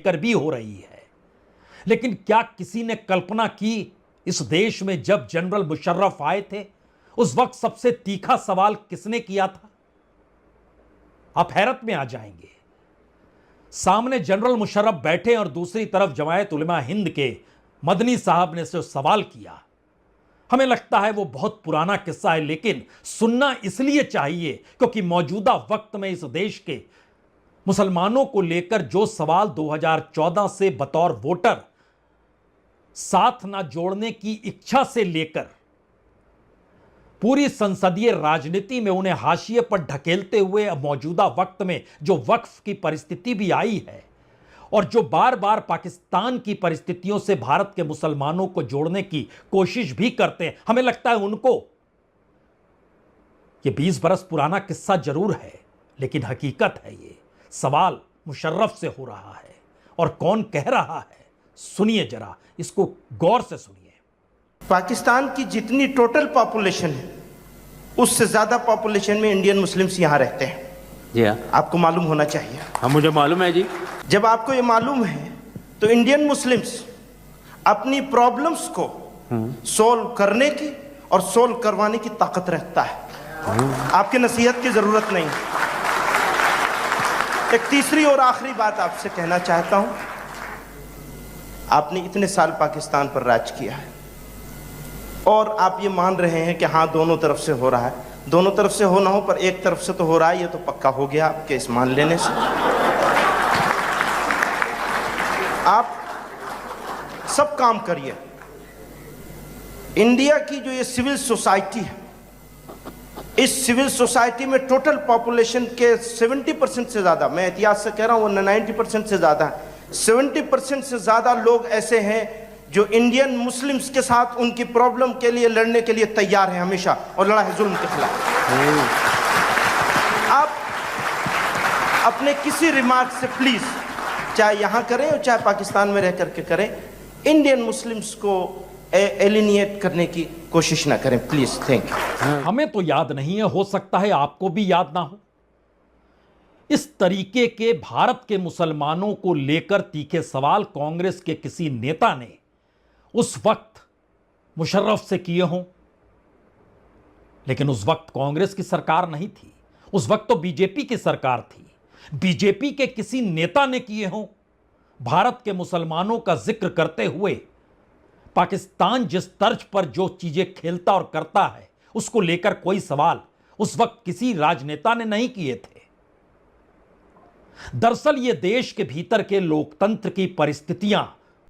कर भी हो रही है। लेकिन क्या किसी ने कल्पना की इस देश में जब जनरल मुशर्रफ आए थे, उस वक्त सबसे तीखा सवाल किसने किया था? आप हैरत में आ जाएंगे। सामने जनरल मुशर्रफ बैठे और दूसरी तरफ जमायत उलमा हिंद के मदनी साहब ने जो सवाल किया, हमें लगता है वो बहुत पुराना किस्सा है, लेकिन सुनना इसलिए चाहिए क्योंकि मौजूदा वक्त में इस देश के मुसलमानों को लेकर जो सवाल 2014 से बतौर वोटर साथ ना जोड़ने की इच्छा से लेकर पूरी संसदीय राजनीति में उन्हें हाशिए पर ढकेलते हुए अब मौजूदा वक्त में जो वक्फ की परिस्थिति भी आई है और जो बार बार पाकिस्तान की परिस्थितियों से भारत के मुसलमानों को जोड़ने की कोशिश भी करते हैं, हमें लगता है उनको यह 20 बरस पुराना किस्सा जरूर है, लेकिन हकीकत है ये सवाल मुशर्रफ से हो रहा है। और कौन कह रहा है, सुनिए जरा, इसको गौर से सुनिए। पाकिस्तान की जितनी टोटल पॉपुलेशन है उससे ज्यादा पॉपुलेशन में इंडियन मुस्लिम्स यहाँ रहते हैं। जी हाँ, आपको मालूम होना चाहिए। हाँ मुझे मालूम है जी। जब आपको ये मालूम है तो इंडियन मुस्लिम्स अपनी प्रॉब्लम्स को सोल्व करने की और सोल्व करवाने की ताकत रखता है। आपके नसीहत की जरूरत नहीं। एक तीसरी और आखिरी बात आपसे कहना चाहता हूं, आपने इतने साल पाकिस्तान पर राज किया है और आप ये मान रहे हैं कि हाँ दोनों तरफ से हो रहा है। दोनों तरफ से हो ना हो पर एक तरफ से तो हो रहा है, ये तो पक्का हो गया आपके इस मान लेने से। आप सब काम करिए। इंडिया की जो ये सिविल सोसाइटी है, इस सिविल सोसाइटी में टोटल पॉपुलेशन के 70% से ज्यादा, मैं एहतियात से कह रहा हूं 90% से ज्यादा है, 70% से ज्यादा लोग ऐसे हैं जो इंडियन मुस्लिम्स के साथ उनकी प्रॉब्लम के लिए लड़ने के लिए तैयार हैं हमेशा, और लड़ा है जुल्म के खिलाफ। आप अपने किसी रिमार्क से प्लीज, चाहे यहां करें और चाहे पाकिस्तान में रह करके करें, इंडियन मुस्लिम्स को एलिनिएट करने की कोशिश ना करें प्लीज। Thank you. हमें तो याद नहीं है, हो सकता है आपको भी याद ना हो। इस तरीके के भारत के मुसलमानों को लेकर तीखे सवाल कांग्रेस के किसी नेता ने उस वक्त मुशर्रफ से किए हों, लेकिन उस वक्त कांग्रेस की सरकार नहीं थी, उस वक्त तो बीजेपी की सरकार थी। बीजेपी के किसी नेता ने किए हों, भारत के मुसलमानों का जिक्र करते हुए पाकिस्तान जिस तर्ज पर जो चीजें खेलता और करता है उसको लेकर कोई सवाल उस वक्त किसी राजनेता ने नहीं किए थे। दरअसल यह देश के भीतर के लोकतंत्र की परिस्थितियां